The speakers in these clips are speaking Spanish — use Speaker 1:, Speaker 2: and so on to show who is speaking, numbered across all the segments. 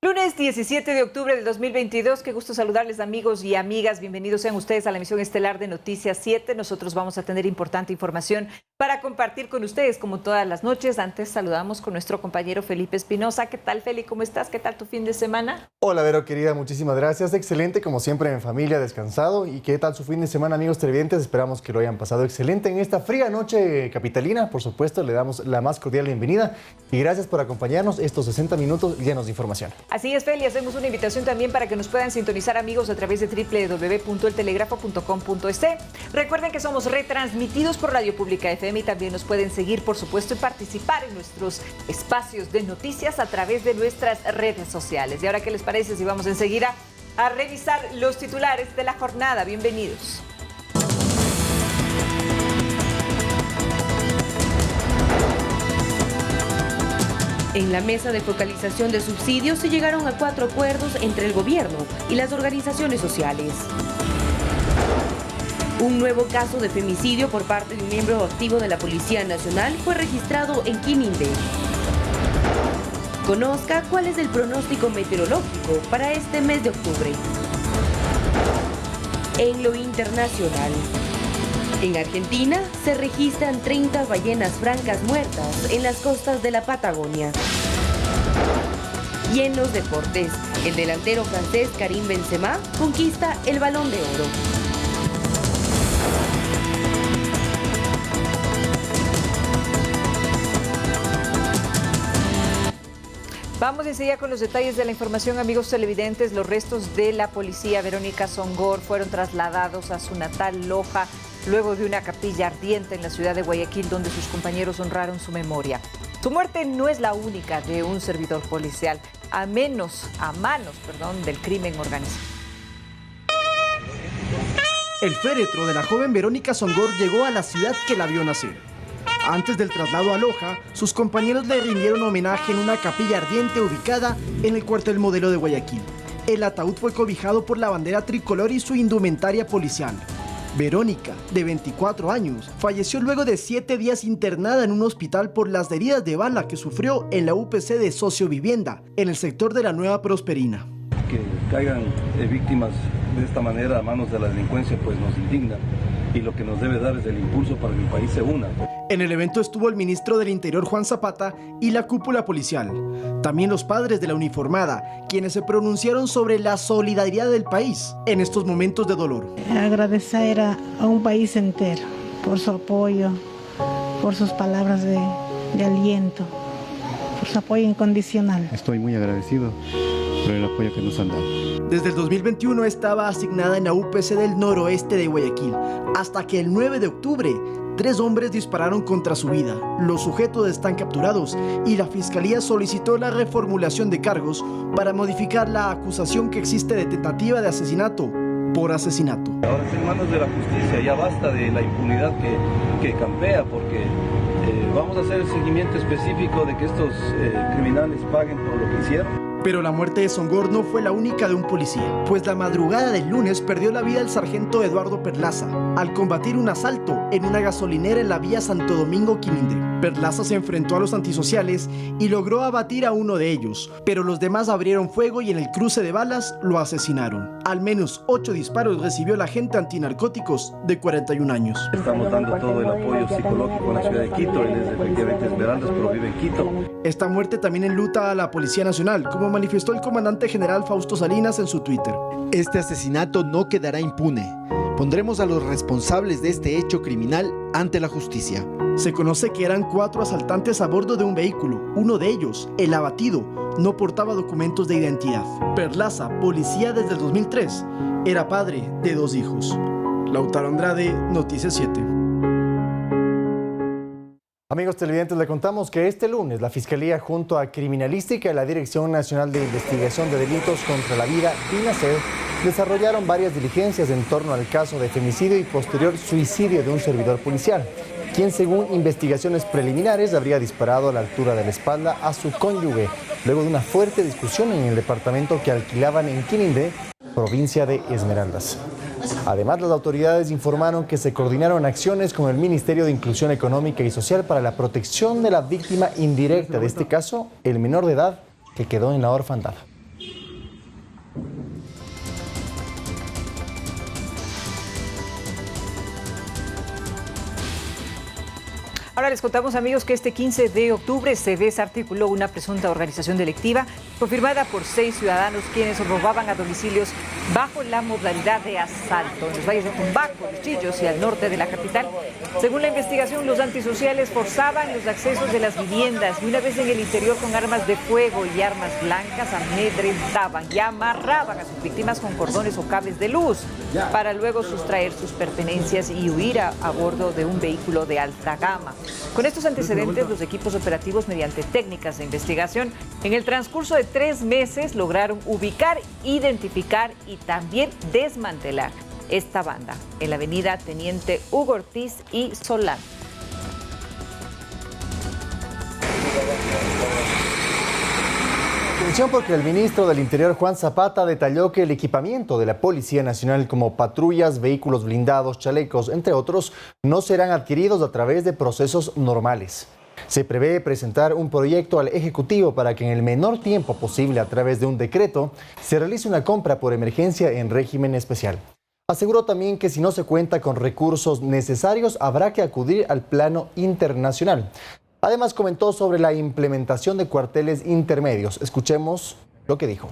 Speaker 1: Lunes 17 de octubre del 2022, qué gusto saludarles amigos y amigas, bienvenidos sean ustedes a la emisión estelar de Noticias 7. Nosotros vamos a tener importante información para compartir con ustedes como todas las noches. Antes saludamos con nuestro compañero Felipe Espinosa. ¿Qué tal, Feli? ¿Cómo estás? ¿Qué tal tu fin de semana?
Speaker 2: Hola, Vero, querida, muchísimas gracias. Excelente, como siempre, en familia, descansado. ¿Y qué tal su fin de semana, amigos televidentes? Esperamos que lo hayan pasado excelente en esta fría noche capitalina. Por supuesto, le damos la más cordial bienvenida y gracias por acompañarnos estos 60 minutos llenos de información.
Speaker 1: Así es, Feli, hacemos una invitación también para que nos puedan sintonizar, amigos, a través de www.eltelegrafo.com.es. Recuerden que somos retransmitidos por Radio Pública FM y también nos pueden seguir, por supuesto, y participar en nuestros espacios de noticias a través de nuestras redes sociales. Y ahora, ¿qué les parece si vamos enseguida a revisar los titulares de la jornada? Bienvenidos.
Speaker 3: En la mesa de focalización de subsidios se llegaron a 4 acuerdos entre el gobierno y las organizaciones sociales. Un nuevo caso de femicidio por parte de un miembro activo de la Policía Nacional fue registrado en Quimindé. Conozca cuál es el pronóstico meteorológico para este mes de octubre. En lo internacional, en Argentina se registran 30 ballenas francas muertas en las costas de la Patagonia. Y en los deportes, el delantero francés Karim Benzema conquista el Balón de Oro.
Speaker 1: Vamos enseguida con los detalles de la información, amigos televidentes. Los restos de la policía Verónica Songor fueron trasladados a su natal Loja luego de una capilla ardiente en la ciudad de Guayaquil, donde sus compañeros honraron su memoria. Su muerte no es la única de un servidor policial, a manos del crimen organizado.
Speaker 4: El féretro de la joven Verónica Songor llegó a la ciudad que la vio nacer. Antes del traslado a Loja, sus compañeros le rindieron homenaje en una capilla ardiente ubicada en el cuartel Modelo de Guayaquil. El ataúd fue cobijado por la bandera tricolor y su indumentaria policial. Verónica, de 24 años, falleció luego de 7 días internada en un hospital por las heridas de bala que sufrió en la UPC de Sociovivienda, en el sector de la Nueva Prosperina.
Speaker 5: Que caigan víctimas de esta manera a manos de la delincuencia pues nos indigna y lo que nos debe dar es el impulso para que el país se una.
Speaker 4: En el evento estuvo el ministro del Interior Juan Zapata y la cúpula policial. También los padres de la uniformada, quienes se pronunciaron sobre la solidaridad del país en estos momentos de dolor.
Speaker 6: Agradecer a un país entero por su apoyo, por sus palabras de aliento, por su apoyo incondicional.
Speaker 7: Estoy muy agradecido por el apoyo que nos han dado.
Speaker 4: Desde el 2021 estaba asignada en la UPC del noroeste de Guayaquil, hasta que el 9 de octubre 3 hombres dispararon contra su vida. Los sujetos están capturados y la Fiscalía solicitó la reformulación de cargos para modificar la acusación que existe de tentativa de asesinato por asesinato.
Speaker 5: Ahora está en manos de la justicia, ya basta de la impunidad que campea, porque vamos a hacer el seguimiento específico de que estos criminales paguen por lo que hicieron.
Speaker 4: Pero la muerte de Songor no fue la única de un policía, pues la madrugada del lunes perdió la vida el sargento Eduardo Perlaza al combatir un asalto en una gasolinera en la vía Santo Domingo-Quimindé. Perlaza se enfrentó a los antisociales y logró abatir a uno de ellos, pero los demás abrieron fuego y en el cruce de balas lo asesinaron. Al menos 8 disparos recibió el agente antinarcóticos de 41 años.
Speaker 5: Estamos dando todo el apoyo psicológico en la ciudad de Quito, él es efectivamente Esmeraldas, pero vive en Quito.
Speaker 4: Esta muerte también enluta a la Policía Nacional, como manifestó el comandante general Fausto Salinas en su Twitter.
Speaker 8: Este asesinato no quedará impune. Pondremos a los responsables de este hecho criminal ante la justicia.
Speaker 4: Se conoce que eran 4 asaltantes a bordo de un vehículo. Uno de ellos, el abatido, no portaba documentos de identidad. Perlaza, policía desde el 2003, era padre de 2 hijos. Lautaro Andrade, Noticias 7.
Speaker 2: Amigos televidentes, le contamos que este lunes la Fiscalía junto a Criminalística y la Dirección Nacional de Investigación de Delitos contra la Vida, DINASED, desarrollaron varias diligencias en torno al caso de femicidio y posterior suicidio de un servidor policial, quien según investigaciones preliminares habría disparado a la altura de la espalda a su cónyuge, luego de una fuerte discusión en el departamento que alquilaban en Quimindé, provincia de Esmeraldas. Además, las autoridades informaron que se coordinaron acciones con el Ministerio de Inclusión Económica y Social para la protección de la víctima indirecta de este caso, el menor de edad que quedó en la orfandad.
Speaker 1: Ahora les contamos, amigos, que este 15 de octubre se desarticuló una presunta organización delictiva confirmada por 6 ciudadanos quienes robaban a domicilios bajo la modalidad de asalto en los valles de Tumbaco, Los Chillos y al norte de la capital. Según la investigación, los antisociales forzaban los accesos de las viviendas y una vez en el interior con armas de fuego y armas blancas amedrentaban y amarraban a sus víctimas con cordones o cables de luz para luego sustraer sus pertenencias y huir a bordo de un vehículo de alta gama. Con estos antecedentes, los equipos operativos, mediante técnicas de investigación, en el transcurso de 3 meses lograron ubicar, identificar y también desmantelar esta banda en la avenida Teniente Hugo Ortiz y Solán.
Speaker 2: Atención, porque el ministro del Interior, Juan Zapata, detalló que el equipamiento de la Policía Nacional, como patrullas, vehículos blindados, chalecos, entre otros, no serán adquiridos a través de procesos normales. Se prevé presentar un proyecto al Ejecutivo para que en el menor tiempo posible, a través de un decreto, se realice una compra por emergencia en régimen especial. Aseguró también que si no se cuenta con recursos necesarios, habrá que acudir al plano internacional. Además, comentó sobre la implementación de cuarteles intermedios. Escuchemos lo que dijo.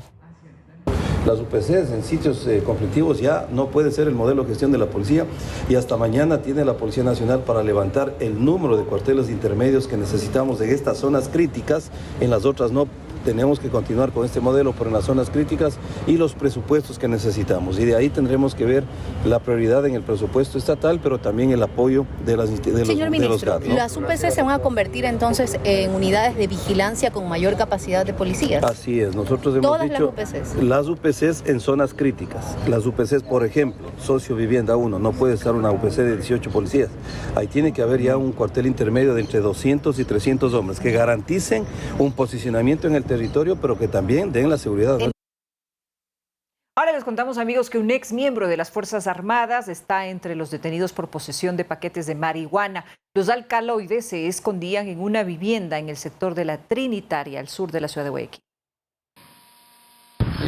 Speaker 5: Las UPCs en sitios conflictivos ya no puede ser el modelo de gestión de la policía y hasta mañana tiene la Policía Nacional para levantar el número de cuarteles intermedios que necesitamos en estas zonas críticas, en las otras no. Tenemos que continuar con este modelo, pero en las zonas críticas y los presupuestos que necesitamos. Y de ahí tendremos que ver la prioridad en el presupuesto estatal, pero también el apoyo de los
Speaker 9: Señor ministro,
Speaker 5: GAT, ¿no?
Speaker 9: ¿Las UPC se van a convertir entonces en unidades de vigilancia con mayor capacidad de policías?
Speaker 5: Así es, nosotros hemos dicho
Speaker 9: las
Speaker 5: UPCs en zonas críticas. Las UPCs, por ejemplo, socio vivienda 1, no puede estar una UPC de 18 policías. Ahí tiene que haber ya un cuartel intermedio de entre 200 y 300 hombres que garanticen un posicionamiento en el territorio, pero que también den la seguridad.
Speaker 1: Ahora les contamos, amigos, que un ex miembro de las Fuerzas Armadas está entre los detenidos por posesión de paquetes de marihuana. Los alcaloides se escondían en una vivienda en el sector de la Trinitaria, al sur de la ciudad de Guayaquil.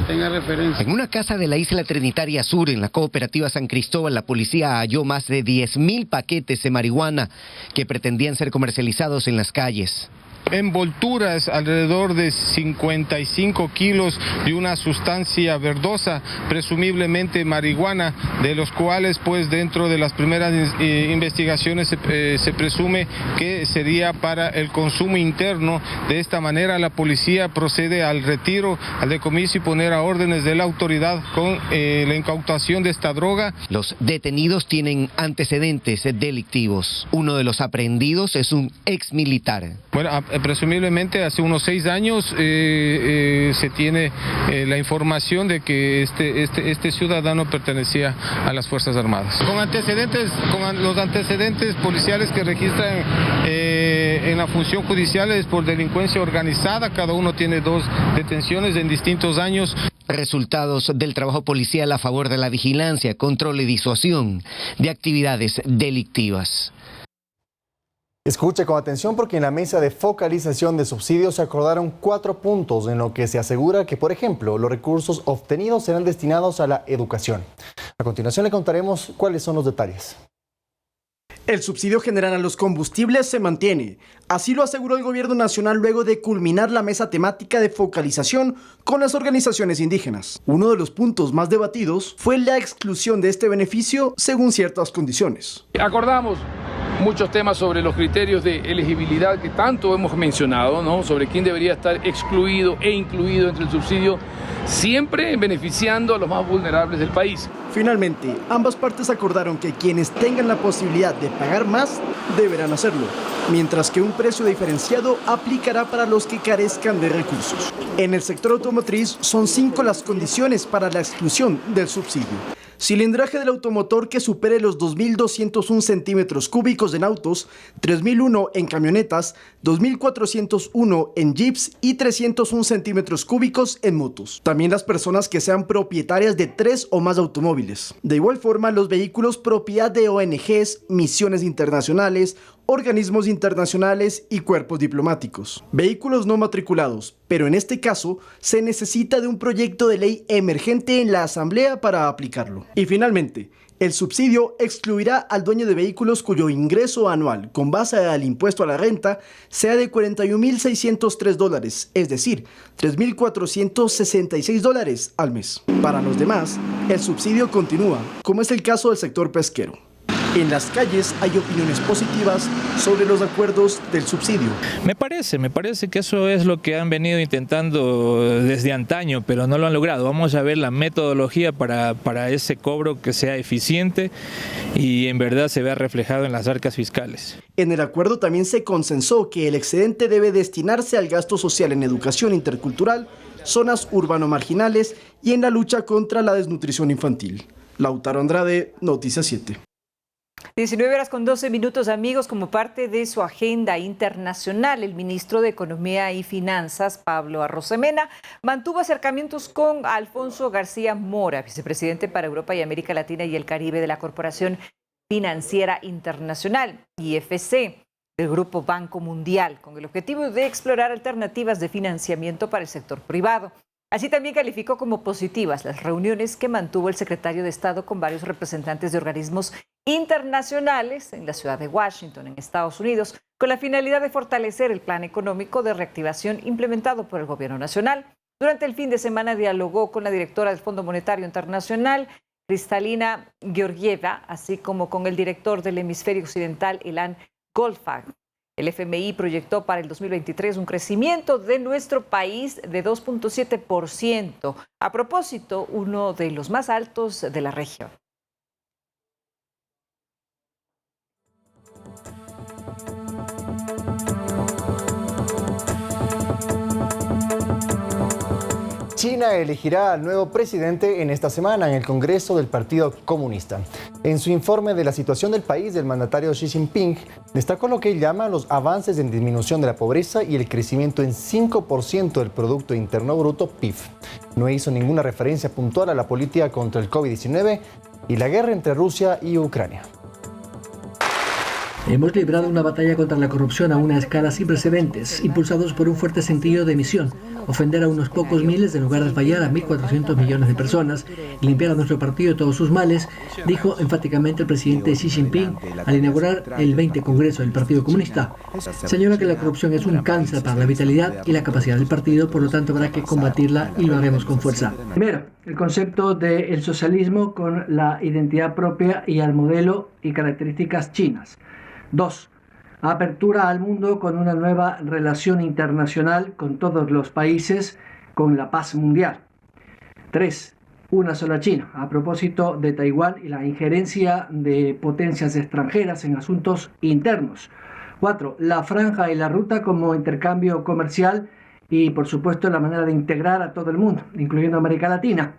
Speaker 10: En una casa de la isla Trinitaria Sur, en la cooperativa San Cristóbal, la policía halló más de 10.000 paquetes de marihuana que pretendían ser comercializados en las calles.
Speaker 11: Envolturas alrededor de 55 kilos de una sustancia verdosa, presumiblemente marihuana, de los cuales pues dentro de las primeras investigaciones se presume que sería para el consumo interno. De esta manera la policía procede al retiro, al decomiso y poner a órdenes de la autoridad con la incautación de esta droga.
Speaker 10: Los detenidos tienen antecedentes delictivos. Uno de los aprehendidos es un ex militar.
Speaker 11: Bueno, presumiblemente hace unos 6 años se tiene la información de que este ciudadano pertenecía a las Fuerzas Armadas. Con los antecedentes policiales que registran en la función judicial es por delincuencia organizada, cada uno tiene 2 detenciones en distintos años.
Speaker 10: Resultados del trabajo policial a favor de la vigilancia, control y disuasión de actividades delictivas.
Speaker 2: Escuche con atención, porque en la mesa de focalización de subsidios se acordaron 4 puntos en lo que se asegura que, por ejemplo, los recursos obtenidos serán destinados a la educación. A continuación le contaremos cuáles son los detalles.
Speaker 4: El subsidio general a los combustibles se mantiene. Así lo aseguró el Gobierno Nacional luego de culminar la mesa temática de focalización con las organizaciones indígenas. Uno de los puntos más debatidos fue la exclusión de este beneficio según ciertas condiciones.
Speaker 12: Acordamos muchos temas sobre los criterios de elegibilidad que tanto hemos mencionado, ¿no? Sobre quién debería estar excluido e incluido entre el subsidio, siempre beneficiando a los más vulnerables del país.
Speaker 4: Finalmente, ambas partes acordaron que quienes tengan la posibilidad de pagar más deberán hacerlo, mientras que un precio diferenciado aplicará para los que carezcan de recursos. En el sector automotriz son 5 las condiciones para la exclusión del subsidio. Cilindraje del automotor que supere los 2.201 centímetros cúbicos en autos, 3.001 en camionetas, 2.401 en jeeps y 301 centímetros cúbicos en motos. También las personas que sean propietarias de 3 o más automóviles. De igual forma, los vehículos propiedad de ONGs, misiones internacionales, organismos internacionales y cuerpos diplomáticos. Vehículos no matriculados, pero en este caso se necesita de un proyecto de ley emergente en la Asamblea para aplicarlo. Y finalmente, El subsidio excluirá al dueño de vehículos cuyo ingreso anual con base al impuesto a la renta sea de $41.603, es decir, $3.466 al mes. Para los demás, el subsidio continúa, como es el caso del sector pesquero. En las calles hay opiniones positivas sobre los acuerdos del subsidio.
Speaker 13: Me parece que eso es lo que han venido intentando desde antaño, pero no lo han logrado. Vamos a ver la metodología para ese cobro que sea eficiente y en verdad se vea reflejado en las arcas fiscales.
Speaker 4: En el acuerdo también se consensó que el excedente debe destinarse al gasto social en educación intercultural, zonas urbano-marginales y en la lucha contra la desnutrición infantil. Lautaro Andrade, Noticias 7.
Speaker 1: 19:12, amigos. Como parte de su agenda internacional, el ministro de Economía y Finanzas, Pablo Arrosemena, mantuvo acercamientos con Alfonso García Mora, vicepresidente para Europa y América Latina y el Caribe de la Corporación Financiera Internacional, IFC, del Grupo Banco Mundial, con el objetivo de explorar alternativas de financiamiento para el sector privado. Así también calificó como positivas las reuniones que mantuvo el secretario de Estado con varios representantes de organismos internacionales en la ciudad de Washington, en Estados Unidos, con la finalidad de fortalecer el plan económico de reactivación implementado por el gobierno nacional. Durante el fin de semana dialogó con la directora del Fondo Monetario Internacional, Kristalina Georgieva, así como con el director del hemisferio occidental, Ilan Goldfag. El FMI proyectó para el 2023 un crecimiento de nuestro país de 2.7%. A propósito, uno de los más altos de la región.
Speaker 2: China elegirá al nuevo presidente en esta semana en el Congreso del Partido Comunista. En su informe de la situación del país, el mandatario Xi Jinping destacó lo que él llama los avances en disminución de la pobreza y el crecimiento en 5% del Producto Interno Bruto, PIB. No hizo ninguna referencia puntual a la política contra el COVID-19 y la guerra entre Rusia y Ucrania.
Speaker 14: Hemos librado una batalla contra la corrupción a una escala sin precedentes, impulsados por un fuerte sentido de misión, ofender a unos pocos miles en lugar de fallar a 1.400 millones de personas y limpiar a nuestro partido de todos sus males, dijo enfáticamente el presidente Xi Jinping al inaugurar el 20 Congreso del Partido Comunista. Señala que la corrupción es un cáncer para la vitalidad y la capacidad del partido, por lo tanto habrá que combatirla y lo haremos con fuerza. Primero, el concepto del socialismo con la identidad propia y al modelo y características chinas. 2. Apertura al mundo con una nueva relación internacional con todos los países, con la paz mundial. 3. Una sola China, a propósito de Taiwán y la injerencia de potencias extranjeras en asuntos internos. 4. La franja y la ruta como intercambio comercial y, por supuesto, la manera de integrar a todo el mundo, incluyendo América Latina.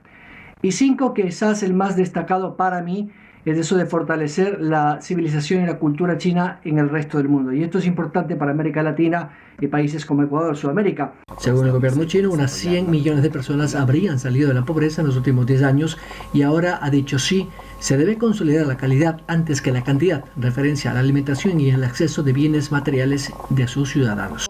Speaker 14: Y 5, que quizás el más destacado para mí, es eso de fortalecer la civilización y la cultura china en el resto del mundo. Y esto es importante para América Latina y países como Ecuador, Sudamérica. Según el gobierno chino, unas 100 millones de personas habrían salido de la pobreza en los últimos 10 años y ahora ha dicho sí, se debe consolidar la calidad antes que la cantidad, referencia a la alimentación y el acceso de bienes materiales de sus ciudadanos.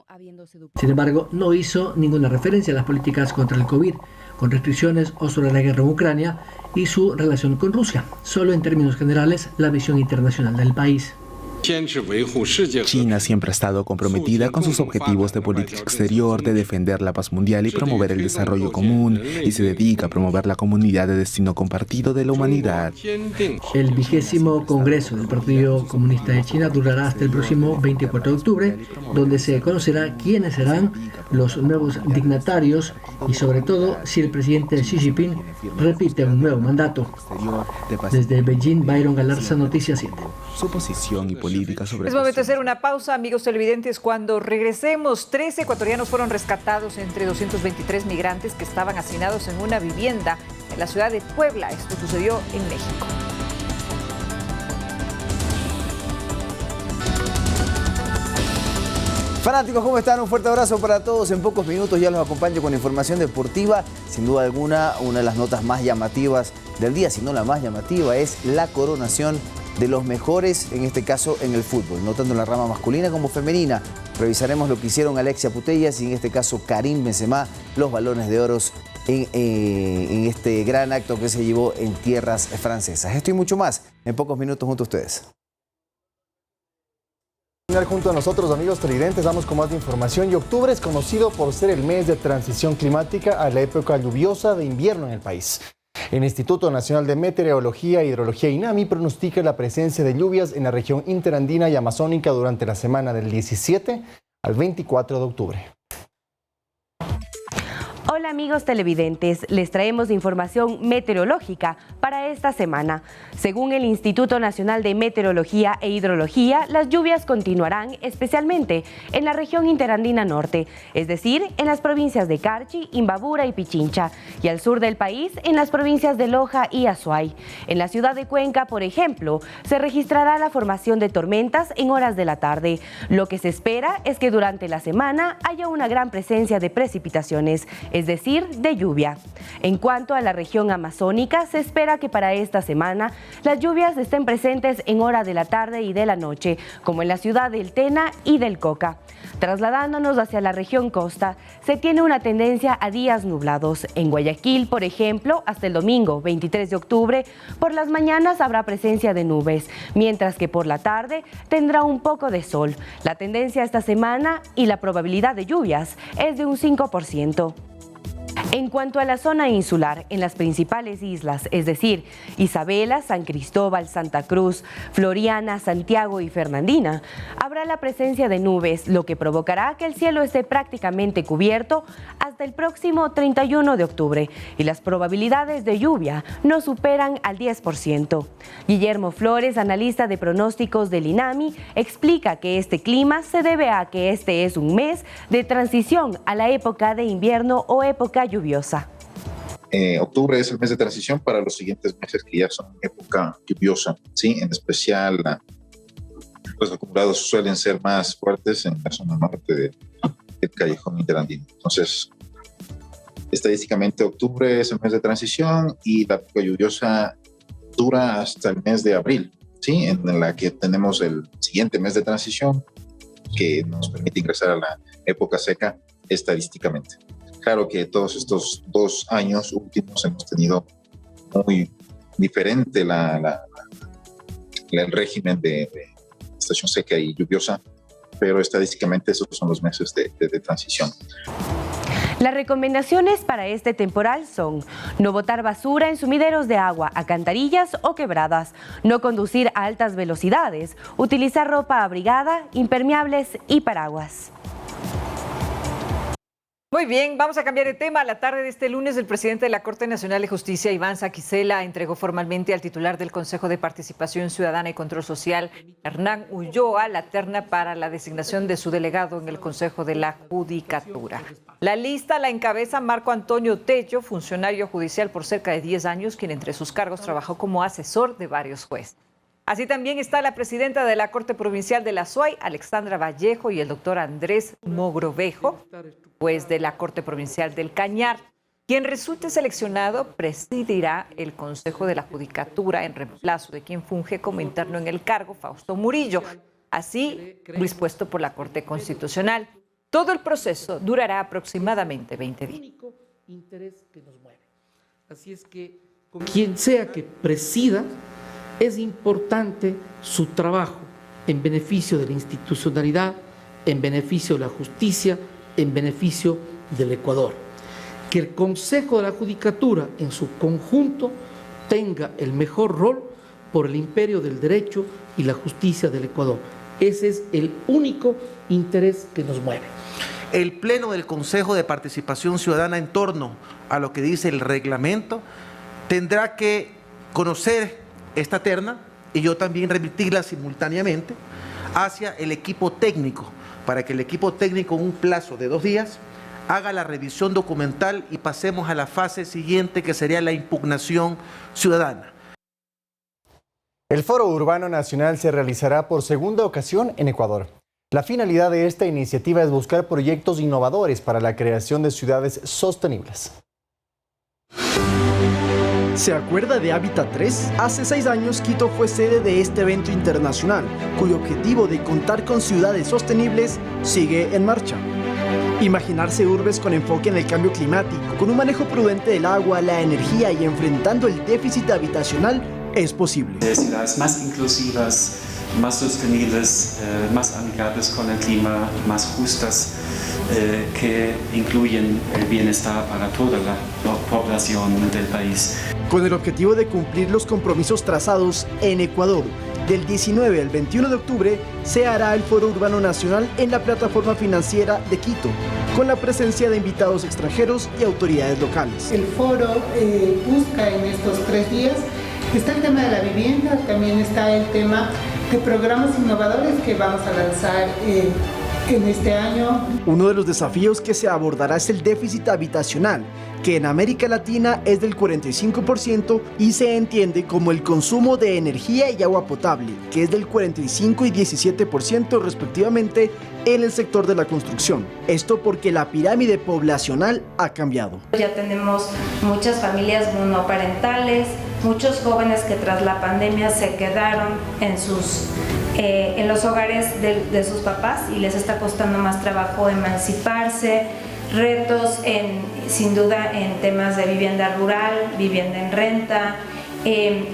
Speaker 14: Sin embargo, no hizo ninguna referencia a las políticas contra el COVID, con restricciones o sobre la guerra en Ucrania y su relación con Rusia, solo en términos generales la visión internacional del país.
Speaker 15: China siempre ha estado comprometida con sus objetivos de política exterior, de defender la paz mundial y promover el desarrollo común, y se dedica a promover la comunidad de destino compartido de la humanidad.
Speaker 14: El 20º Congreso del Partido Comunista de China durará hasta el próximo 24 de octubre, donde se conocerá quiénes serán los nuevos dignatarios y sobre todo si el presidente Xi Jinping repite un nuevo mandato. Desde Beijing, Byron Galarza, Noticias 7.
Speaker 15: Su posición y política sobre...
Speaker 1: Es momento de hacer una pausa, amigos televidentes. Cuando regresemos, 13 ecuatorianos fueron rescatados entre 223 migrantes que estaban hacinados en una vivienda en la ciudad de Puebla. Esto sucedió en México.
Speaker 16: Fanáticos, ¿cómo están? Un fuerte abrazo para todos. En pocos minutos ya los acompaño con información deportiva. Sin duda alguna, una de las notas más llamativas del día, si no la más llamativa, es la coronación de los mejores, en este caso en el fútbol, no tanto en la rama masculina como femenina. Revisaremos lo que hicieron Alexia Putellas y en este caso Karim Benzema, los balones de oro en este gran acto que se llevó en tierras francesas. Esto y mucho más en pocos minutos junto a ustedes.
Speaker 2: Junto a nosotros, amigos televidentes, vamos con más de información. Y octubre es conocido por ser el mes de transición climática a la época lluviosa de invierno en el país. El Instituto Nacional de Meteorología e Hidrología INAMI pronostica la presencia de lluvias en la región interandina y amazónica durante la semana del 17 al 24 de octubre.
Speaker 3: Hola amigos televidentes, les traemos información meteorológica para esta semana. Según el Instituto Nacional de Meteorología e Hidrología, las lluvias continuarán especialmente en la región interandina norte, es decir, en las provincias de Carchi, Imbabura y Pichincha, y al sur del país en las provincias de Loja y Azuay. En la ciudad de Cuenca, por ejemplo, se registrará la formación de tormentas en horas de la tarde. Lo que se espera es que durante la semana haya una gran presencia de precipitaciones, es decir, de lluvia. En cuanto a la región amazónica, se espera que para esta semana las lluvias estén presentes en hora de la tarde y de la noche, como en la ciudad del Tena y del Coca. Trasladándonos hacia la región costa, se tiene una tendencia a días nublados. En Guayaquil, por ejemplo, hasta el domingo 23 de octubre, por las mañanas habrá presencia de nubes, mientras que por la tarde tendrá un poco de sol. La tendencia esta semana y la probabilidad de lluvias es de un 5%. En cuanto a la zona insular, en las principales islas, es decir, Isabela, San Cristóbal, Santa Cruz, Floriana, Santiago y Fernandina, habrá la presencia de nubes, lo que provocará que el cielo esté prácticamente cubierto hasta el próximo 31 de octubre y las probabilidades de lluvia no superan al 10%. Guillermo Flores, analista de pronósticos del INAMI, explica que este clima se debe a que este es un mes de transición a la época de invierno o época lluviosa.
Speaker 17: Octubre es el mes de transición para los siguientes meses que ya son época lluviosa, ¿sí? En especial los acumulados suelen ser más fuertes en la zona norte del callejón interandino. Entonces, estadísticamente octubre es el mes de transición y la época lluviosa dura hasta el mes de abril, ¿sí? En la que tenemos el siguiente mes de transición que nos permite ingresar a la época seca estadísticamente. Claro que todos estos 2 años últimos hemos tenido muy diferente el régimen de estación seca y lluviosa, pero estadísticamente esos son los meses de transición.
Speaker 3: Las recomendaciones para este temporal son no botar basura en sumideros de agua, alcantarillas o quebradas, no conducir a altas velocidades, utilizar ropa abrigada, impermeables y paraguas.
Speaker 1: Muy bien, vamos a cambiar de tema. A la tarde de este lunes, el presidente de la Corte Nacional de Justicia, Iván Saquicela, entregó formalmente al titular del Consejo de Participación Ciudadana y Control Social, Hernán Ulloa, la terna para la designación de su delegado en el Consejo de la Judicatura. La lista la encabeza Marco Antonio Tello, funcionario judicial por cerca de 10 años, quien entre sus cargos trabajó como asesor de varios jueces. Así también está la presidenta de la Corte Provincial de la Azuay, Alexandra Vallejo, y el doctor Andrés Mogrovejo, juez de la Corte Provincial del Cañar. Quien resulte seleccionado presidirá el Consejo de la Judicatura en reemplazo de quien funge como interno en el cargo, Fausto Murillo, así dispuesto por la Corte Constitucional. Todo el proceso durará aproximadamente 20 días.
Speaker 18: Así es que quien sea que presida, es importante su trabajo en beneficio de la institucionalidad, en beneficio de la justicia, en beneficio del Ecuador. Que el Consejo de la Judicatura en su conjunto tenga el mejor rol por el imperio del derecho y la justicia del Ecuador. Ese es el único interés que nos mueve.
Speaker 19: El Pleno del Consejo de Participación Ciudadana en torno a lo que dice el reglamento tendrá que conocer esta terna y yo también remitirla simultáneamente hacia el equipo técnico para que el equipo técnico en un plazo de 2 días haga la revisión documental y pasemos a la fase siguiente que sería la impugnación ciudadana.
Speaker 2: El Foro Urbano Nacional se realizará por segunda ocasión en Ecuador. La finalidad de esta iniciativa es buscar proyectos innovadores para la creación de ciudades sostenibles.
Speaker 4: ¿Se acuerda de Hábitat 3? Hace 6 años Quito fue sede de este evento internacional, cuyo objetivo de contar con ciudades sostenibles sigue en marcha. Imaginarse urbes con enfoque en el cambio climático, con un manejo prudente del agua, la energía y enfrentando el déficit habitacional es posible.
Speaker 20: Ciudades más inclusivas, más sostenibles, más amigables con el clima, más justas, que incluyen el bienestar para toda la población del país.
Speaker 4: Con el objetivo de cumplir los compromisos trazados en Ecuador, del 19 al 21 de octubre se hará el Foro Urbano Nacional en la plataforma financiera de Quito, con la presencia de invitados extranjeros y autoridades locales.
Speaker 21: El foro busca en estos 3 días, está el tema de la vivienda, también está el tema de programas innovadores que vamos a lanzar en este año.
Speaker 4: Uno de los desafíos que se abordará es el déficit habitacional, que en América Latina es del 45% y se entiende como el consumo de energía y agua potable, que es del 45 y 17% respectivamente en el sector de la construcción. Esto porque la pirámide poblacional ha cambiado.
Speaker 22: Ya tenemos muchas familias monoparentales, muchos jóvenes que tras la pandemia se quedaron en los hogares de sus papás y les está costando más trabajo emanciparse. Retos sin duda en temas de vivienda rural, vivienda en renta,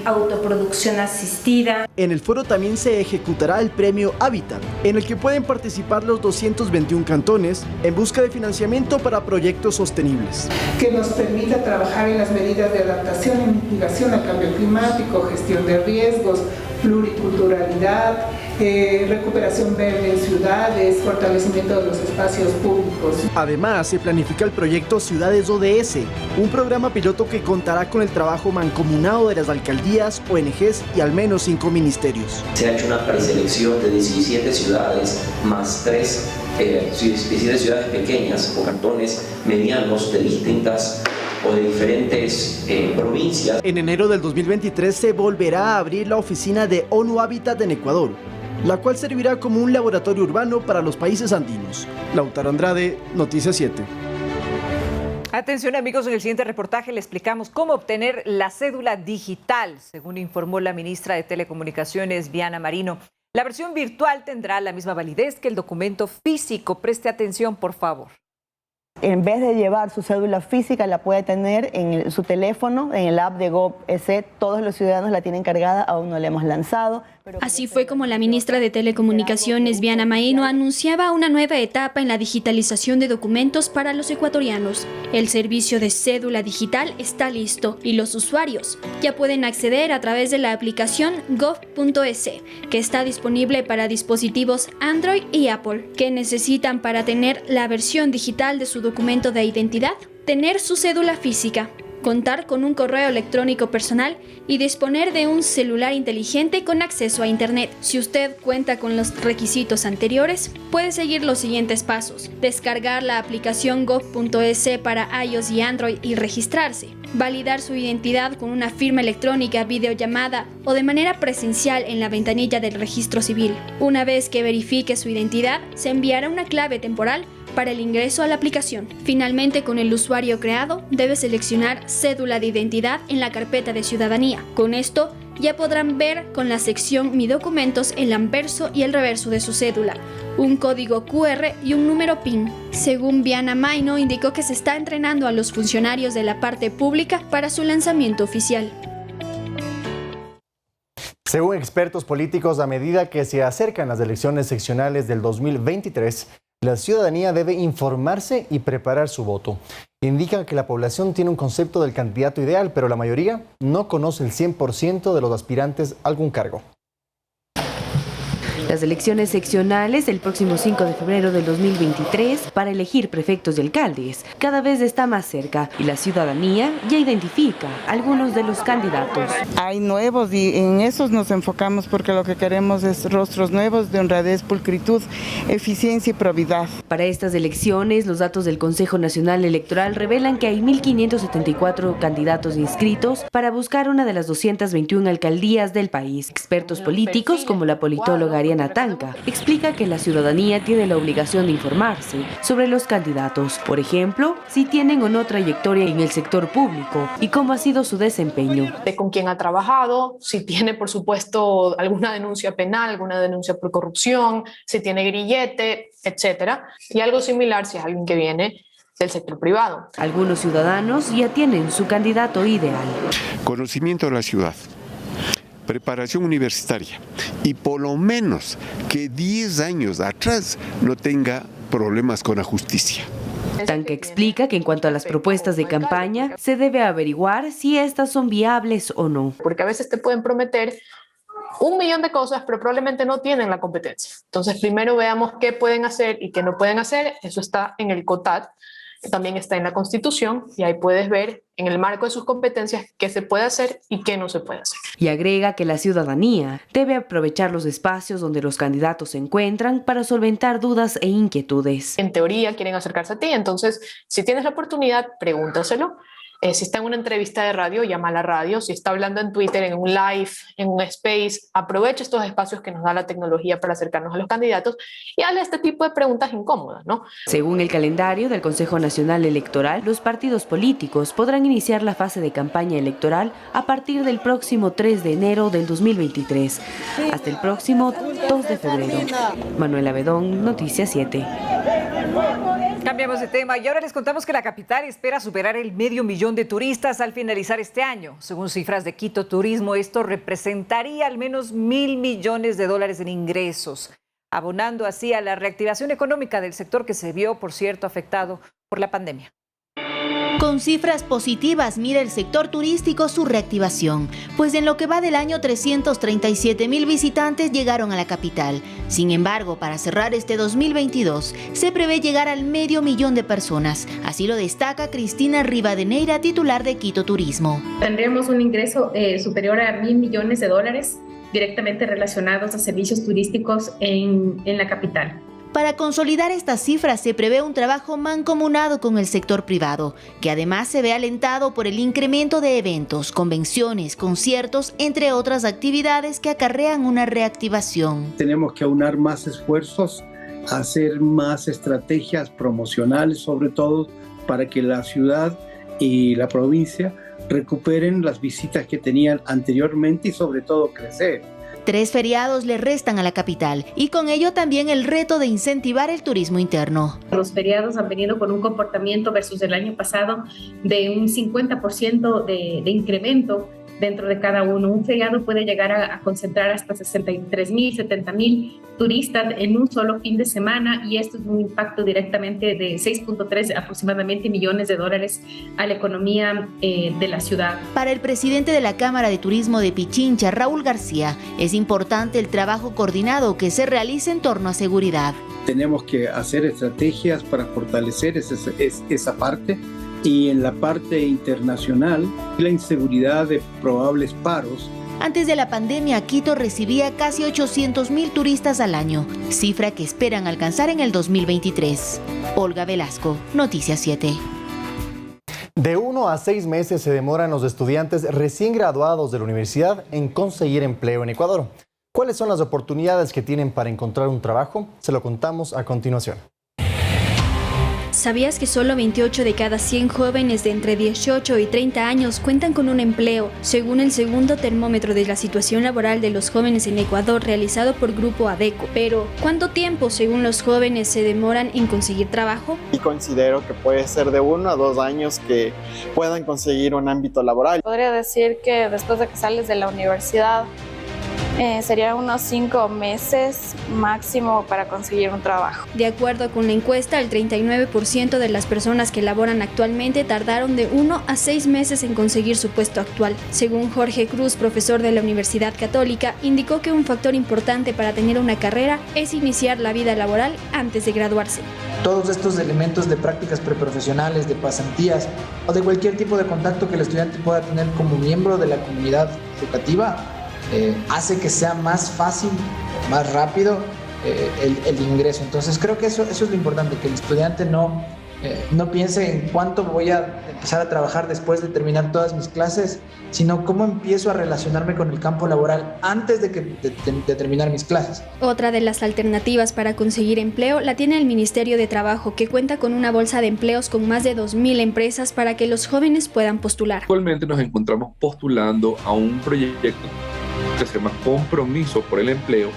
Speaker 22: autoproducción asistida.
Speaker 4: En el foro también se ejecutará el premio Hábitat, en el que pueden participar los 221 cantones en busca de financiamiento para proyectos sostenibles.
Speaker 21: Que nos permita trabajar en las medidas de adaptación y mitigación al cambio climático, gestión de riesgos, pluriculturalidad, recuperación verde en ciudades, fortalecimiento de los espacios públicos.
Speaker 4: Además, se planifica el proyecto Ciudades ODS, un programa piloto que contará con el trabajo mancomunado de las alcaldías, ONGs y al menos 5 ministerios.
Speaker 23: Se ha hecho una preselección de 17 ciudades más 17 ciudades pequeñas o cantones medianos de distintas o de diferentes provincias.
Speaker 4: En enero del 2023 se volverá a abrir la oficina de ONU Hábitat en Ecuador, la cual servirá como un laboratorio urbano para los países andinos. Lautaro Andrade, Noticias 7.
Speaker 1: Atención amigos, en el siguiente reportaje le explicamos cómo obtener la cédula digital, según informó la ministra de Telecomunicaciones, Viana Marino. La versión virtual tendrá la misma validez que el documento físico. Preste atención, por favor.
Speaker 24: En vez de llevar su cédula física, la puede tener en su teléfono, en el app de Gov.es. Todos los ciudadanos la tienen cargada, aún no la hemos lanzado.
Speaker 25: Así fue como la ministra de Telecomunicaciones, Viana Marino, anunciaba una nueva etapa en la digitalización de documentos para los ecuatorianos. El servicio de cédula digital está listo y los usuarios ya pueden acceder a través de la aplicación Gov.es, que está disponible para dispositivos Android y Apple. ¿Qué necesitan para tener la versión digital de su documento de identidad? Tener su cédula física, contar con un correo electrónico personal y disponer de un celular inteligente con acceso a Internet. Si usted cuenta con los requisitos anteriores, puede seguir los siguientes pasos: descargar la aplicación Gov.es para iOS y Android y registrarse, validar su identidad con una firma electrónica, videollamada o de manera presencial en la ventanilla del registro civil. Una vez que verifique su identidad, se enviará una clave temporal para el ingreso a la aplicación. Finalmente, con el usuario creado, debe seleccionar cédula de identidad en la carpeta de ciudadanía. Con esto, ya podrán ver con la sección Mi documentos el anverso y el reverso de su cédula, un código QR y un número PIN. Según Viana Marino, indicó que se está entrenando a los funcionarios de la parte pública para su lanzamiento oficial.
Speaker 2: Según expertos políticos, a medida que se acercan las elecciones seccionales del 2023, la ciudadanía debe informarse y preparar su voto. Indican que la población tiene un concepto del candidato ideal, pero la mayoría no conoce el 100% de los aspirantes a algún cargo.
Speaker 3: Las elecciones seccionales el próximo 5 de febrero del 2023 para elegir prefectos y alcaldes cada vez está más cerca y la ciudadanía ya identifica algunos de los candidatos.
Speaker 26: Hay nuevos y en esos nos enfocamos porque lo que queremos es rostros nuevos de honradez, pulcritud, eficiencia y probidad.
Speaker 3: Para estas elecciones, los datos del Consejo Nacional Electoral revelan que hay 1.574 candidatos inscritos para buscar una de las 221 alcaldías del país. Expertos políticos como la politóloga Ariana Diana Tanca explica que la ciudadanía tiene la obligación de informarse sobre los candidatos, por ejemplo, si tienen o no trayectoria en el sector público y cómo ha sido su desempeño.
Speaker 5: De con quién ha trabajado, si tiene, por supuesto, alguna denuncia penal, alguna denuncia por corrupción, si tiene grillete, etcétera. Y algo similar si es alguien que viene del sector privado.
Speaker 3: Algunos ciudadanos ya tienen su candidato ideal.
Speaker 6: Conocimiento de la ciudad, preparación universitaria y por lo menos que 10 años atrás no tenga problemas con la justicia.
Speaker 3: Tanca explica que en cuanto a las propuestas de campaña, se debe averiguar si estas son viables o no.
Speaker 5: Porque a veces te pueden prometer 1.000.000 de cosas, pero probablemente no tienen la competencia. Entonces, primero veamos qué pueden hacer y qué no pueden hacer. Eso está en el COTAD, también está en la Constitución, y ahí puedes ver en el marco de sus competencias qué se puede hacer y qué no se puede hacer.
Speaker 3: Y agrega que la ciudadanía debe aprovechar los espacios donde los candidatos se encuentran para solventar dudas e inquietudes.
Speaker 5: En teoría quieren acercarse a ti, entonces si tienes la oportunidad, pregúntaselo. Si está en una entrevista de radio, llama a la radio. Si está hablando en Twitter, en un live, en un space, aprovecha estos espacios que nos da la tecnología para acercarnos a los candidatos y hazle este tipo de preguntas incómodas, ¿no?
Speaker 3: Según el calendario del Consejo Nacional Electoral, los partidos políticos podrán iniciar la fase de campaña electoral a partir del próximo 3 de enero del 2023 hasta el próximo 2 de febrero. Manuela Bedón, Noticias 7.
Speaker 1: Cambiamos de tema y ahora les contamos que la capital espera superar el 500.000 de turistas al finalizar este año. Según cifras de Quito Turismo, esto representaría al menos $1.000 millones en ingresos, abonando así a la reactivación económica del sector que se vio, por cierto, afectado por la pandemia.
Speaker 7: Con cifras positivas mira el sector turístico su reactivación, pues en lo que va del año 337.000 visitantes llegaron a la capital. Sin embargo, para cerrar este 2022, se prevé llegar al 500.000 de personas. Así lo destaca Cristina Rivadeneira, titular de Quito Turismo.
Speaker 8: Tendremos un ingreso superior a $1.000 millones directamente relacionados a servicios turísticos en la capital.
Speaker 7: Para consolidar estas cifras se prevé un trabajo mancomunado con el sector privado, que además se ve alentado por el incremento de eventos, convenciones, conciertos, entre otras actividades que acarrean una reactivación.
Speaker 9: Tenemos que aunar más esfuerzos, hacer más estrategias promocionales, sobre todo para que la ciudad y la provincia recuperen las visitas que tenían anteriormente y sobre todo crecer.
Speaker 7: 3 feriados le restan a la capital y con ello también el reto de incentivar el turismo interno.
Speaker 8: Los feriados han venido con un comportamiento versus el año pasado de un 50% de incremento dentro de cada uno. Un feriado puede llegar a concentrar hasta 63.000, 70.000 turistas en un solo fin de semana y esto es un impacto directamente de 6.3 aproximadamente millones de dólares a la economía de la ciudad.
Speaker 7: Para el presidente de la Cámara de Turismo de Pichincha, Raúl García, es importante el trabajo coordinado que se realice en torno a seguridad.
Speaker 9: Tenemos que hacer estrategias para fortalecer esa parte. Y en la parte internacional, la inseguridad de probables paros.
Speaker 7: Antes de la pandemia, Quito recibía casi 800.000 turistas al año, cifra que esperan alcanzar en el 2023. Olga Velasco, Noticias 7.
Speaker 2: De 1 a 6 meses se demoran los estudiantes recién graduados de la universidad en conseguir empleo en Ecuador. ¿Cuáles son las oportunidades que tienen para encontrar un trabajo? Se lo contamos a continuación.
Speaker 25: ¿Sabías que solo 28 de cada 100 jóvenes de entre 18 y 30 años cuentan con un empleo, según el segundo termómetro de la situación laboral de los jóvenes en Ecuador realizado por Grupo ADECO? Pero, ¿cuánto tiempo, según los jóvenes, se demoran en conseguir trabajo?
Speaker 11: Y considero que puede ser de 1 a 2 años que puedan conseguir un ámbito laboral.
Speaker 27: Podría decir que después de que sales de la universidad, serían unos 5 meses máximo para conseguir un trabajo.
Speaker 25: De acuerdo con la encuesta, el 39% de las personas que laboran actualmente tardaron de 1 a 6 meses en conseguir su puesto actual. Según Jorge Cruz, profesor de la Universidad Católica, indicó que un factor importante para tener una carrera es iniciar la vida laboral antes de graduarse.
Speaker 28: Todos estos elementos de prácticas preprofesionales, de pasantías o de cualquier tipo de contacto que el estudiante pueda tener como miembro de la comunidad educativa hace que sea más fácil, más rápido el ingreso. Entonces creo que eso es lo importante, que el estudiante no no piense en cuánto voy a empezar a trabajar después de terminar todas mis clases, sino cómo empiezo a relacionarme con el campo laboral antes de terminar mis clases.
Speaker 25: Otra de las alternativas para conseguir empleo la tiene el Ministerio de Trabajo, que cuenta con una bolsa de empleos con más de 2.000 empresas para que los jóvenes puedan postular.
Speaker 10: Actualmente nos encontramos postulando a un proyecto que se llama Compromiso por el Empleo,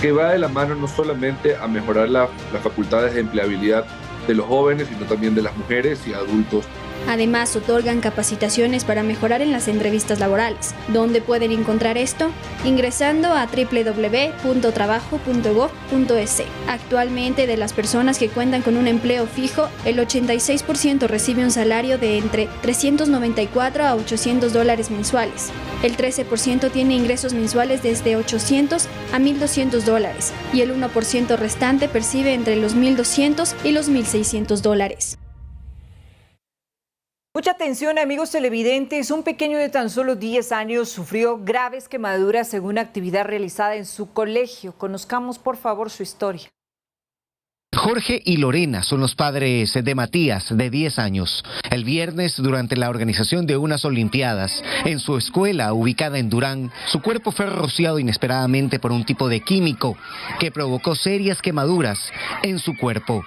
Speaker 10: que va de la mano no solamente a mejorar las facultades de empleabilidad de los jóvenes, sino también de las mujeres y adultos.
Speaker 25: Además, otorgan capacitaciones para mejorar en las entrevistas laborales. ¿Dónde pueden encontrar esto? Ingresando a www.trabajo.gov.es. Actualmente, de las personas que cuentan con un empleo fijo, el 86% recibe un salario de entre $394 a $800 mensuales. El 13% tiene ingresos mensuales desde $800 a $1.200 y el 1% restante percibe entre los $1.200 y los $1.600.
Speaker 1: Mucha atención, amigos televidentes. Un pequeño de tan solo 10 años sufrió graves quemaduras en una actividad realizada en su colegio. Conozcamos, por favor, su historia.
Speaker 12: Jorge y Lorena son los padres de Matías, de 10 años. El viernes, durante la organización de unas olimpiadas en su escuela ubicada en Durán, su cuerpo fue rociado inesperadamente por un tipo de químico que provocó serias quemaduras en su cuerpo.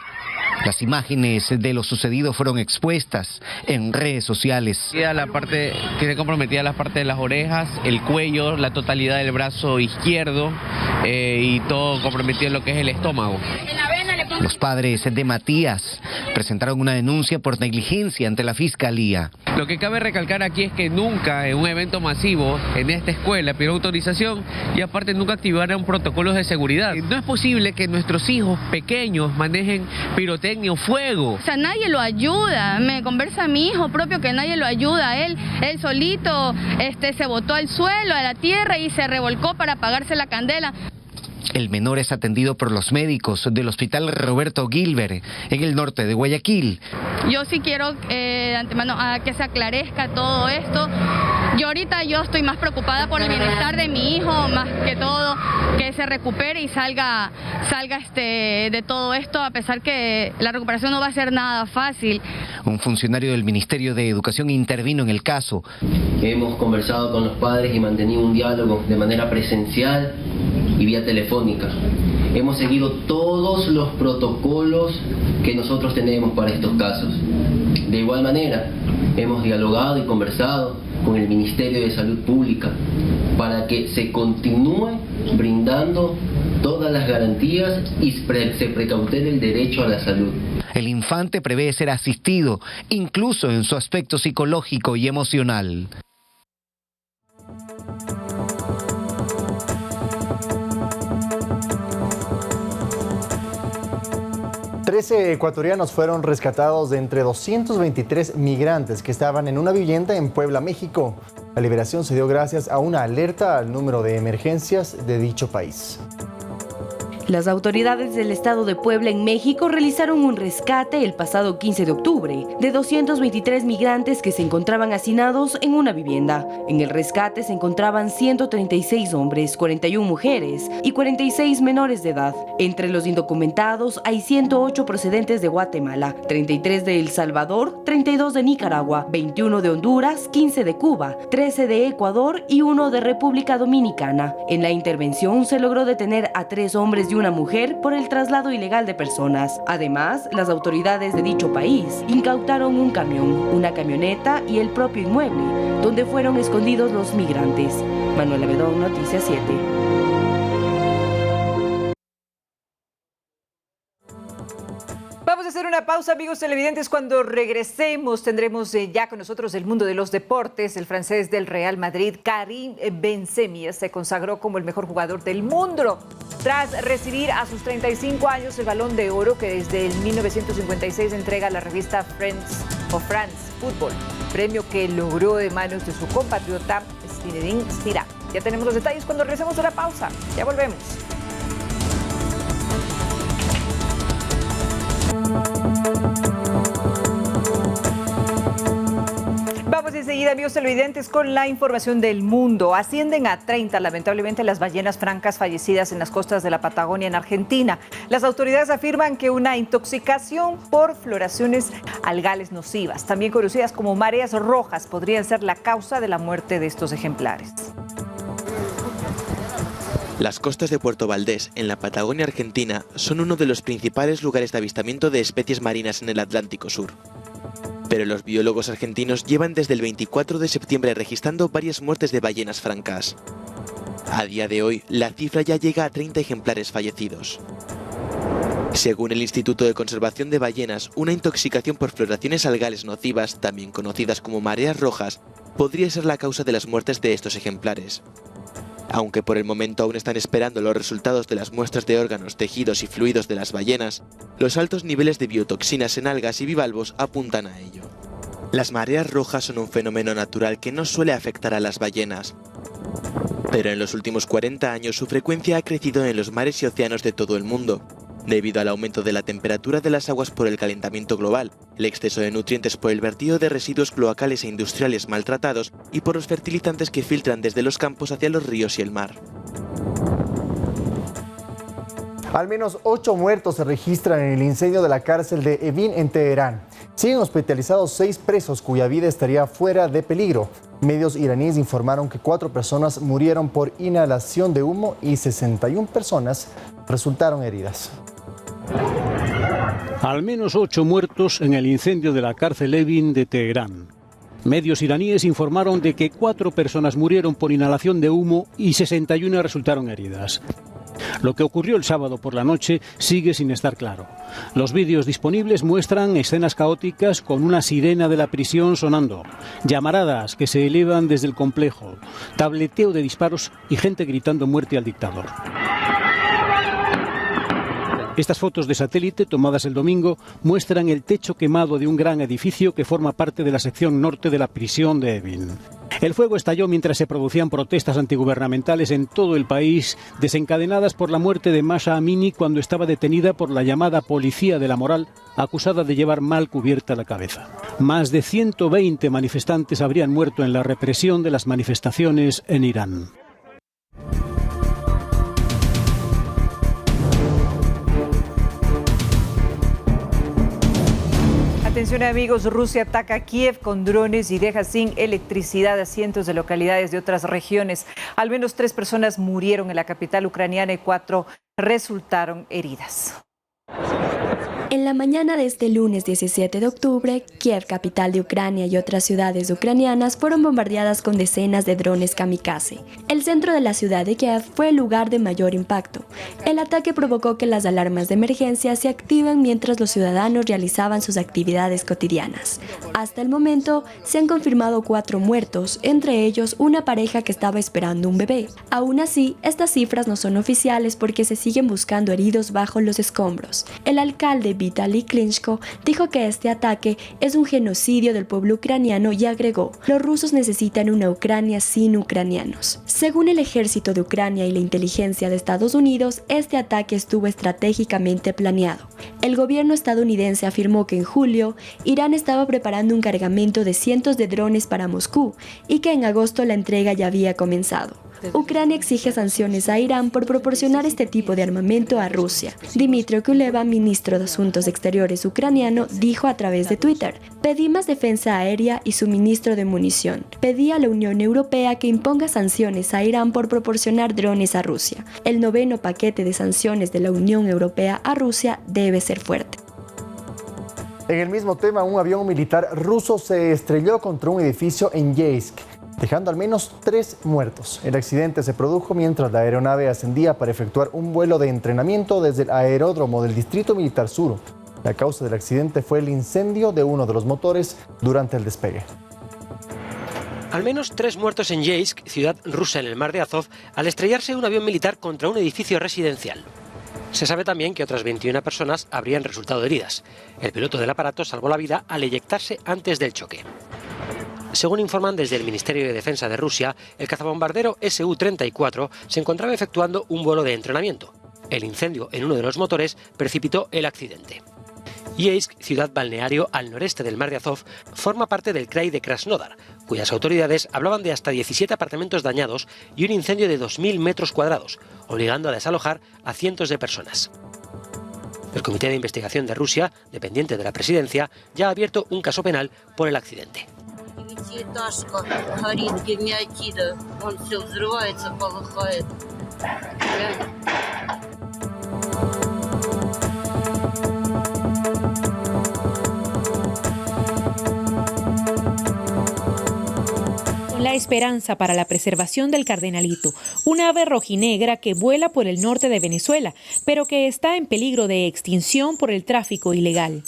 Speaker 12: Las imágenes de lo sucedido fueron expuestas en redes sociales.
Speaker 13: La parte que se comprometía la parte de las orejas, el cuello, la totalidad del brazo izquierdo y todo comprometido en lo que es el estómago.
Speaker 12: Los padres de Matías presentaron una denuncia por negligencia ante la Fiscalía.
Speaker 13: Lo que cabe recalcar aquí es que nunca en un evento masivo en esta escuela pidió autorización y aparte nunca activaron protocolos de seguridad. No es posible que nuestros hijos pequeños manejen pirotecnia o fuego.
Speaker 14: O sea, nadie lo ayuda. Me conversa mi hijo propio que nadie lo ayuda. Él solito se botó al suelo, a la tierra y se revolcó para apagarse la candela.
Speaker 12: El menor es atendido por los médicos del Hospital Roberto Gilbert, en el norte de Guayaquil.
Speaker 14: Yo sí quiero de antemano que se aclarezca todo esto. Yo estoy más preocupada por el bienestar de mi hijo, más que todo, que se recupere y salga de todo esto, a pesar que la recuperación no va a ser nada fácil.
Speaker 12: Un funcionario del Ministerio de Educación intervino en el caso.
Speaker 23: Hemos conversado con los padres y mantenido un diálogo de manera presencial y vía telefónica. Hemos seguido todos los protocolos que nosotros tenemos para estos casos. De igual manera, hemos dialogado y conversado con el Ministerio de Salud Pública para que se continúe brindando todas las garantías y se precautele el derecho a la salud.
Speaker 12: El infante prevé ser asistido, incluso en su aspecto psicológico y emocional.
Speaker 2: Trece ecuatorianos fueron rescatados de entre 223 migrantes que estaban en una vivienda en Puebla, México. La liberación se dio gracias a una alerta al número de emergencias de dicho país.
Speaker 3: Las autoridades del estado de Puebla en México realizaron un rescate el pasado 15 de octubre de 223 migrantes que se encontraban hacinados en una vivienda. En el rescate se encontraban 136 hombres, 41 mujeres y 46 menores de edad. Entre los indocumentados hay 108 procedentes de Guatemala, 33 de El Salvador, 32 de Nicaragua, 21 de Honduras, 15 de Cuba, 13 de Ecuador y 1 de República Dominicana. En la intervención se logró detener a 3 hombres y una mujer por el traslado ilegal de personas. Además, las autoridades de dicho país incautaron un camión, una camioneta y el propio inmueble, donde fueron escondidos los migrantes. Manuela Bedón, Noticias 7.
Speaker 1: Vamos a hacer una pausa, amigos televidentes. Cuando regresemos tendremos ya con nosotros el mundo de los deportes. El francés del Real Madrid, Karim Benzema, se consagró como el mejor jugador del mundo tras recibir a sus 35 años el Balón de Oro que desde el 1956 entrega la revista France Football, premio que logró de manos de su compatriota Zinedine Zidane. Ya tenemos los detalles cuando regresemos a la pausa. Ya volvemos. Vamos enseguida enseguida, amigos televidentes, con la información del mundo. Ascienden a 30, lamentablemente, las ballenas francas fallecidas en las costas de la Patagonia, en Argentina. Las autoridades afirman que una intoxicación por floraciones algales nocivas, también conocidas como mareas rojas, podrían ser la causa de la muerte de estos ejemplares.
Speaker 15: Las costas de Puerto Valdés, en la Patagonia argentina, son uno de los principales lugares de avistamiento de especies marinas en el Atlántico Sur. Pero los biólogos argentinos llevan desde el 24 de septiembre registrando varias muertes de ballenas francas. A día de hoy, la cifra ya llega a 30 ejemplares fallecidos. Según el Instituto de Conservación de Ballenas, una intoxicación por floraciones algales nocivas, también conocidas como mareas rojas, podría ser la causa de las muertes de estos ejemplares. Aunque por el momento aún están esperando los resultados de las muestras de órganos, tejidos y fluidos de las ballenas, los altos niveles de biotoxinas en algas y bivalvos apuntan a ello. Las mareas rojas son un fenómeno natural que no suele afectar a las ballenas. Pero en los últimos 40 años su frecuencia ha crecido en los mares y océanos de todo el mundo, debido al aumento de la temperatura de las aguas por el calentamiento global, el exceso de nutrientes por el vertido de residuos cloacales e industriales maltratados y por los fertilizantes que filtran desde los campos hacia los ríos y el mar.
Speaker 2: Al menos 8 muertos se registran en el incendio de la cárcel de Evin en Teherán. Siguen hospitalizados 6 presos cuya vida estaría fuera de peligro. Medios iraníes informaron que 4 personas murieron por inhalación de humo y 61 personas resultaron heridas.
Speaker 16: Al menos 8 muertos en el incendio de la cárcel Evin de Teherán. Medios iraníes informaron de que 4 personas murieron por inhalación de humo y 61 resultaron heridas. Lo que ocurrió el sábado por la noche sigue sin estar claro. Los vídeos disponibles muestran escenas caóticas con una sirena de la prisión sonando, llamaradas que se elevan desde el complejo, tableteo de disparos y gente gritando muerte al dictador. Estas fotos de satélite, tomadas el domingo, muestran el techo quemado de un gran edificio que forma parte de la sección norte de la prisión de Evin. El fuego estalló mientras se producían protestas antigubernamentales en todo el país, desencadenadas por la muerte de Mahsa Amini cuando estaba detenida por la llamada Policía de la Moral, acusada de llevar mal cubierta la cabeza. Más de 120 manifestantes habrían muerto en la represión de las manifestaciones en Irán.
Speaker 1: Atención amigos, Rusia ataca Kiev con drones y deja sin electricidad a cientos de localidades de otras regiones. Al menos 3 personas murieron en la capital ucraniana y 4 resultaron heridas.
Speaker 25: En la mañana de este lunes 17 de octubre, Kiev, capital de Ucrania, y otras ciudades ucranianas fueron bombardeadas con decenas de drones kamikaze. El centro de la ciudad de Kiev fue el lugar de mayor impacto. El ataque provocó que las alarmas de emergencia se activen mientras los ciudadanos realizaban sus actividades cotidianas. Hasta el momento, se han confirmado 4 muertos, entre ellos una pareja que estaba esperando un bebé. Aún así, estas cifras no son oficiales porque se siguen buscando heridos bajo los escombros. El alcalde Vitaly Klitschko dijo que este ataque es un genocidio del pueblo ucraniano y agregó: los rusos necesitan una Ucrania sin ucranianos. Según el ejército de Ucrania y la inteligencia de Estados Unidos, este ataque estuvo estratégicamente planeado. El gobierno estadounidense afirmó que en julio, Irán estaba preparando un cargamento de cientos de drones para Moscú y que en agosto la entrega ya había comenzado. Ucrania exige sanciones a Irán por proporcionar este tipo de armamento a Rusia. Dmytro Kuleba, ministro de Asuntos Exteriores ucraniano, dijo a través de Twitter: pedí más defensa aérea y suministro de munición. Pedí a la Unión Europea que imponga sanciones a Irán por proporcionar drones a Rusia. El 9º paquete de sanciones de la Unión Europea a Rusia debe ser fuerte.
Speaker 2: En el mismo tema, un avión militar ruso se estrelló contra un edificio en Yeisk, dejando al menos 3 muertos. El accidente se produjo mientras la aeronave ascendía para efectuar un vuelo de entrenamiento desde el aeródromo del Distrito Militar Sur. La causa del accidente fue el incendio de uno de los motores durante el despegue.
Speaker 17: Al menos 3 muertos en Yeisk, ciudad rusa en el mar de Azov, al estrellarse un avión militar contra un edificio residencial. Se sabe también que otras 21 personas habrían resultado heridas. El piloto del aparato salvó la vida al eyectarse antes del choque. Según informan desde el Ministerio de Defensa de Rusia, el cazabombardero Su-34 se encontraba efectuando un vuelo de entrenamiento. El incendio en uno de los motores precipitó el accidente. Yeisk, ciudad balneario al noreste del Mar de Azov, forma parte del krai de Krasnodar, cuyas autoridades hablaban de hasta 17 apartamentos dañados y un incendio de 2.000 metros cuadrados, obligando a desalojar a cientos de personas. El Comité de Investigación de Rusia, dependiente de la presidencia, ya ha abierto un caso penal por el accidente.
Speaker 4: La esperanza para la preservación del cardenalito, un ave rojinegra que vuela por el norte de Venezuela, pero que está en peligro de extinción por el tráfico ilegal.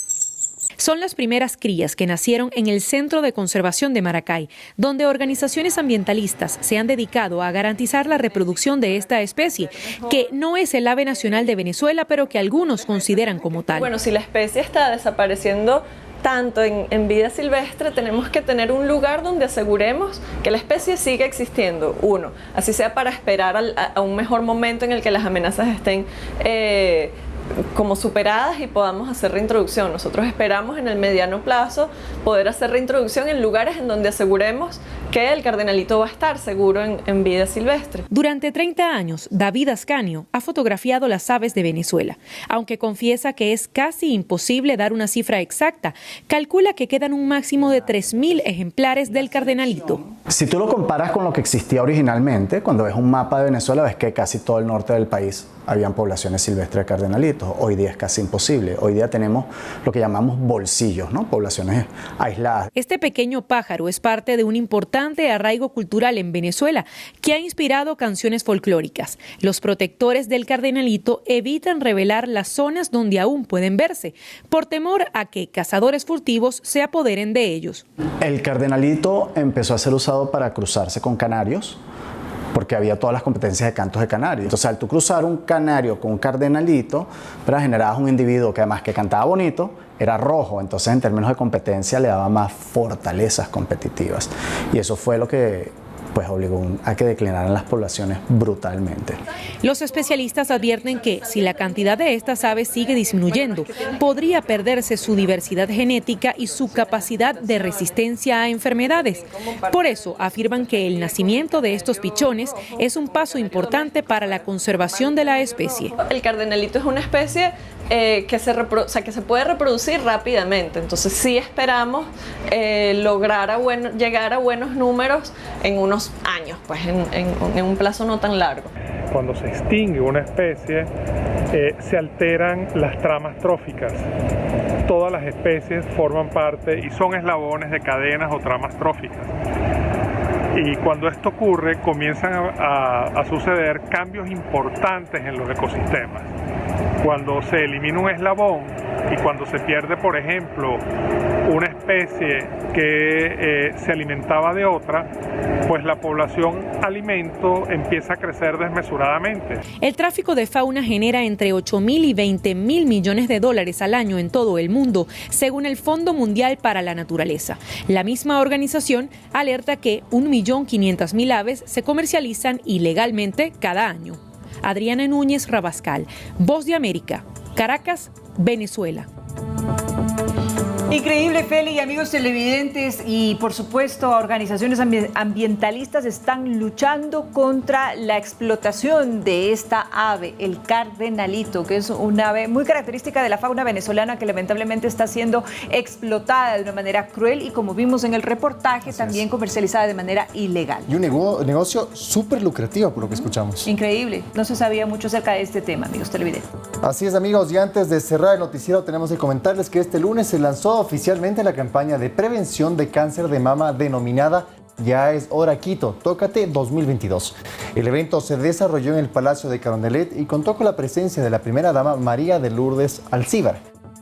Speaker 4: Son las primeras crías que nacieron en el Centro de Conservación de Maracay, donde organizaciones ambientalistas se han dedicado a garantizar la reproducción de esta especie, que no es el ave nacional de Venezuela, pero que algunos consideran como tal.
Speaker 18: Bueno, si la especie está desapareciendo tanto en vida silvestre, tenemos que tener un lugar donde aseguremos que la especie siga existiendo, uno, así sea para esperar a un mejor momento en el que las amenazas estén como superadas y podamos hacer reintroducción. Nosotros esperamos en el mediano plazo poder hacer reintroducción en lugares en donde aseguremos que el cardenalito va a estar seguro en vida silvestre.
Speaker 4: Durante 30 años, David Ascanio ha fotografiado las aves de Venezuela. Aunque confiesa que es casi imposible dar una cifra exacta, calcula que quedan un máximo de 3.000 ejemplares del cardenalito.
Speaker 19: Si tú lo comparas con lo que existía originalmente, cuando ves un mapa de Venezuela ves que casi todo el norte del país habían poblaciones silvestres de cardenalitos. Hoy día es casi imposible. Hoy día tenemos lo que llamamos bolsillos, ¿no? Poblaciones aisladas.
Speaker 4: Este pequeño pájaro es parte de un importante arraigo cultural en Venezuela que ha inspirado canciones folclóricas. Los protectores del cardenalito evitan revelar las zonas donde aún pueden verse, por temor a que cazadores furtivos se apoderen de ellos.
Speaker 19: El cardenalito empezó a ser usado para cruzarse con canarios, porque había todas las competencias de cantos de canario. Entonces, al tú cruzar un canario con un cardenalito, generabas un individuo que además que cantaba bonito, era rojo. Entonces, en términos de competencia, le daba más fortalezas competitivas. Y eso fue lo que obligó a que declinaran las poblaciones brutalmente.
Speaker 4: Los especialistas advierten que si la cantidad de estas aves sigue disminuyendo, podría perderse su diversidad genética y su capacidad de resistencia a enfermedades. Por eso afirman que el nacimiento de estos pichones es un paso importante para la conservación de la especie.
Speaker 18: El cardenalito es una especie que se puede reproducir rápidamente, entonces sí esperamos llegar a buenos números en unos años, pues en un plazo no tan largo.
Speaker 20: Cuando se extingue una especie, se alteran las tramas tróficas. Todas las especies forman parte y son eslabones de cadenas o tramas tróficas. Y cuando esto ocurre, comienzan a suceder cambios importantes en los ecosistemas. Cuando se elimina un eslabón y cuando se pierde, por ejemplo, una especie que se alimentaba de otra, pues la población alimento empieza a crecer desmesuradamente.
Speaker 4: El tráfico de fauna genera entre 8.000 y 20.000 millones de dólares al año en todo el mundo, según el Fondo Mundial para la Naturaleza. La misma organización alerta que 1.500.000 aves se comercializan ilegalmente cada año. Adriana Núñez Rabascal, Voz de América, Caracas, Venezuela.
Speaker 1: Increíble, Feli y amigos televidentes, y por supuesto organizaciones ambientalistas están luchando contra la explotación de esta ave, el cardenalito, que es un ave muy característica de la fauna venezolana que lamentablemente está siendo explotada de una manera cruel y, como vimos en el reportaje, también comercializada de manera ilegal.
Speaker 2: Y un negocio súper lucrativo, por lo que escuchamos.
Speaker 1: Increíble, no se sabía mucho acerca de este tema, amigos televidentes.
Speaker 2: Así es, amigos, y antes de cerrar el noticiero tenemos que comentarles que este lunes se lanzó oficialmente la campaña de prevención de cáncer de mama denominada Ya es Hora Quito, Tócate 2022. El evento se desarrolló en el Palacio de Carondelet y contó con la presencia de la primera dama María de Lourdes Alcíbar,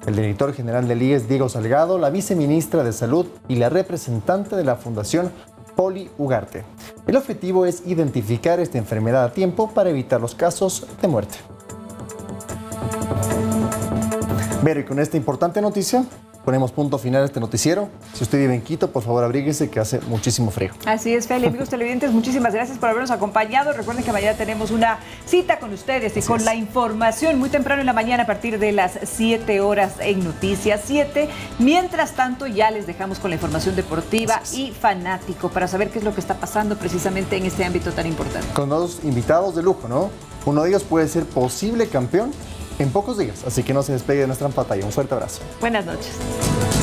Speaker 2: el director general del IES Diego Salgado, la viceministra de Salud y la representante de la Fundación Poli Ugarte. El objetivo es identificar esta enfermedad a tiempo para evitar los casos de muerte. Pero y con esta importante noticia, ponemos punto final a este noticiero. Si usted vive en Quito, por favor abríguese que hace muchísimo frío.
Speaker 1: Así es, Feli. Amigos televidentes, muchísimas gracias por habernos acompañado. Recuerden que mañana tenemos una cita con ustedes y con la información muy temprano en la mañana a partir de las 7 horas en Noticias 7. Mientras tanto, ya les dejamos con la información deportiva y fanático para saber qué es lo que está pasando precisamente en este ámbito tan importante.
Speaker 2: Con dos invitados de lujo, ¿no? Uno de ellos puede ser posible campeón en pocos días, así que no se despegue de nuestra pantalla. Un fuerte abrazo.
Speaker 1: Buenas noches.